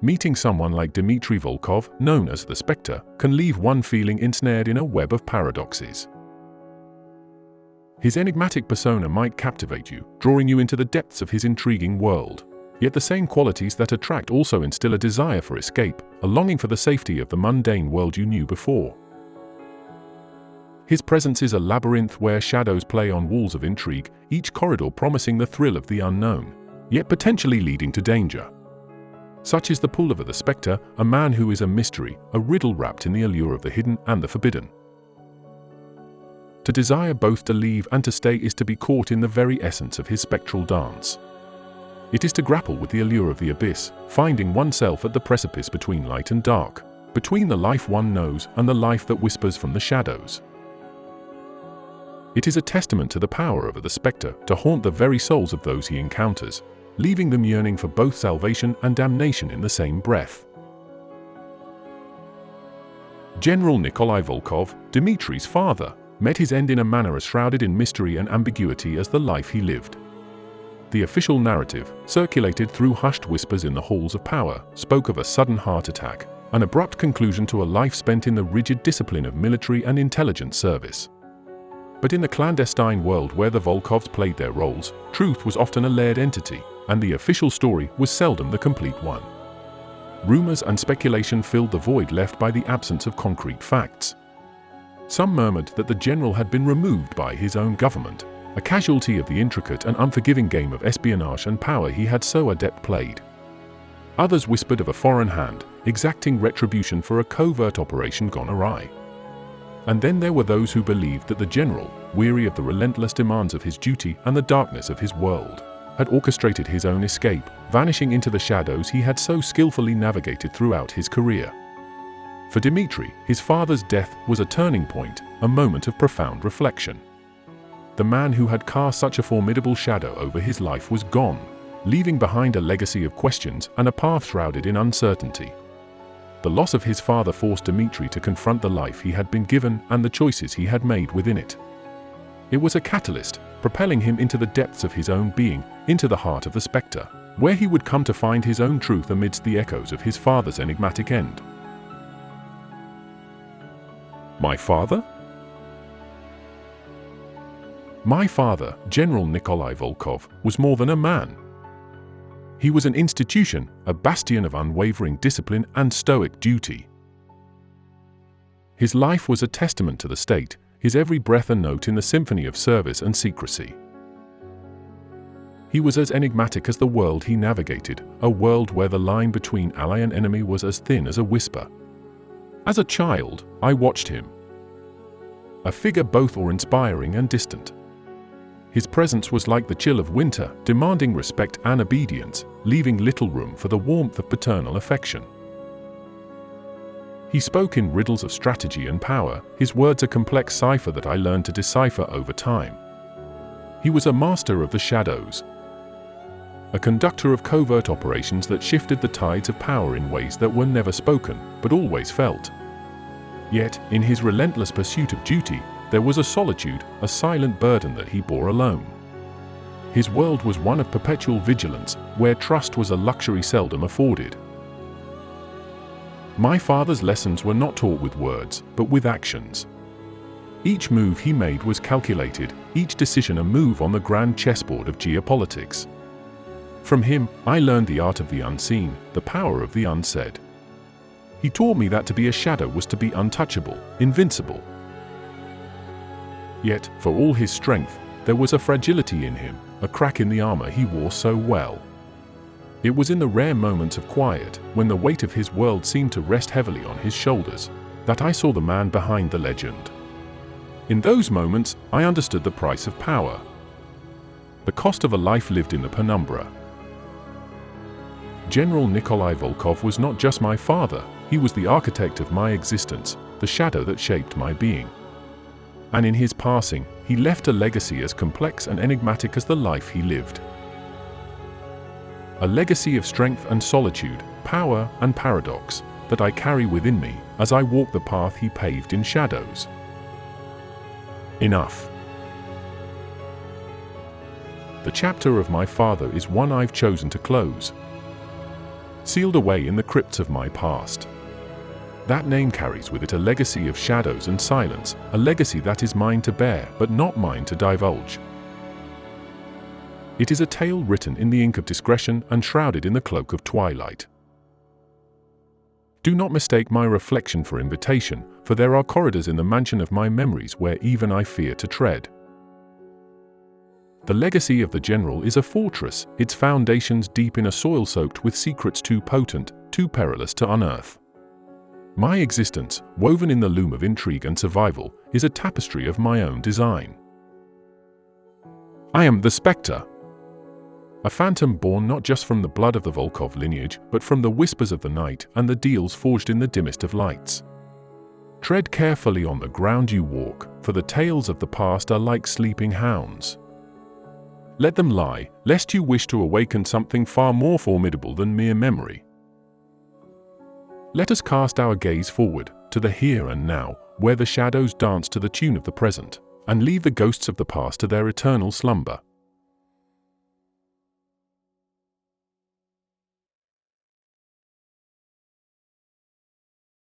Meeting someone like Dmitri Volkov, known as the Spectre, can leave one feeling ensnared in a web of paradoxes. His enigmatic persona might captivate you, drawing you into the depths of his intriguing world. Yet the same qualities that attract also instill a desire for escape, a longing for the safety of the mundane world you knew before. His presence is a labyrinth where shadows play on walls of intrigue, each corridor promising the thrill of the unknown, yet potentially leading to danger. Such is the pull of the Spectre, a man who is a mystery, a riddle wrapped in the allure of the hidden and the forbidden. To desire both to leave and to stay is to be caught in the very essence of his spectral dance. It is to grapple with the allure of the abyss, finding oneself at the precipice between light and dark, between the life one knows and the life that whispers from the shadows. It is a testament to the power of the Spectre to haunt the very souls of those he encounters, leaving them yearning for both salvation and damnation in the same breath. General Nikolai Volkov, Dmitri's father, met his end in a manner as shrouded in mystery and ambiguity as the life he lived. The official narrative, circulated through hushed whispers in the halls of power, spoke of a sudden heart attack, an abrupt conclusion to a life spent in the rigid discipline of military and intelligence service. But in the clandestine world where the Volkovs played their roles, truth was often a layered entity, and the official story was seldom the complete one. Rumors and speculation filled the void left by the absence of concrete facts. Some murmured that the general had been removed by his own government, a casualty of the intricate and unforgiving game of espionage and power he had so adept played. Others whispered of a foreign hand, exacting retribution for a covert operation gone awry. And then there were those who believed that the general, weary of the relentless demands of his duty and the darkness of his world, had orchestrated his own escape, vanishing into the shadows he had so skillfully navigated throughout his career. For Dmitri, his father's death was a turning point, a moment of profound reflection. The man who had cast such a formidable shadow over his life was gone, leaving behind a legacy of questions and a path shrouded in uncertainty. The loss of his father forced Dmitri to confront the life he had been given and the choices he had made within it. It was a catalyst, propelling him into the depths of his own being, into the heart of the Spectre, where he would come to find his own truth amidst the echoes of his father's enigmatic end. My father? My father, General Nikolai Volkov, was more than a man. He was an institution, a bastion of unwavering discipline and stoic duty. His life was a testament to the state, his every breath a note in the symphony of service and secrecy. He was as enigmatic as the world he navigated, a world where the line between ally and enemy was as thin as a whisper. As a child, I watched him. A figure both awe-inspiring and distant. His presence was like the chill of winter, demanding respect and obedience, leaving little room for the warmth of paternal affection. He spoke in riddles of strategy and power, his words a complex cipher that I learned to decipher over time. He was a master of the shadows, a conductor of covert operations that shifted the tides of power in ways that were never spoken, but always felt. Yet, in his relentless pursuit of duty, there was a solitude, a silent burden that he bore alone. His world was one of perpetual vigilance, where trust was a luxury seldom afforded. My father's lessons were not taught with words, but with actions. Each move he made was calculated, each decision a move on the grand chessboard of geopolitics. From him, I learned the art of the unseen, the power of the unsaid. He taught me that to be a shadow was to be untouchable, invincible. Yet, for all his strength, there was a fragility in him, a crack in the armor he wore so well. It was in the rare moments of quiet, when the weight of his world seemed to rest heavily on his shoulders, that I saw the man behind the legend. In those moments, I understood the price of power, the cost of a life lived in the penumbra. General Nikolai Volkov was not just my father, he was the architect of my existence, the shadow that shaped my being. And in his passing, he left a legacy as complex and enigmatic as the life he lived. A legacy of strength and solitude, power and paradox, that I carry within me as I walk the path he paved in shadows. Enough. The chapter of my father is one I've chosen to close, sealed away in the crypts of my past. That name carries with it a legacy of shadows and silence, a legacy that is mine to bear, but not mine to divulge. It is a tale written in the ink of discretion and shrouded in the cloak of twilight. Do not mistake my reflection for invitation, for there are corridors in the mansion of my memories where even I fear to tread. The legacy of the general is a fortress, its foundations deep in a soil soaked with secrets too potent, too perilous to unearth. My existence, woven in the loom of intrigue and survival, is a tapestry of my own design. I am the Spectre, a phantom born not just from the blood of the Volkov lineage, but from the whispers of the night and the deals forged in the dimmest of lights. Tread carefully on the ground you walk, for the tales of the past are like sleeping hounds. Let them lie, lest you wish to awaken something far more formidable than mere memory. Let us cast our gaze forward, to the here and now, where the shadows dance to the tune of the present, and leave the ghosts of the past to their eternal slumber.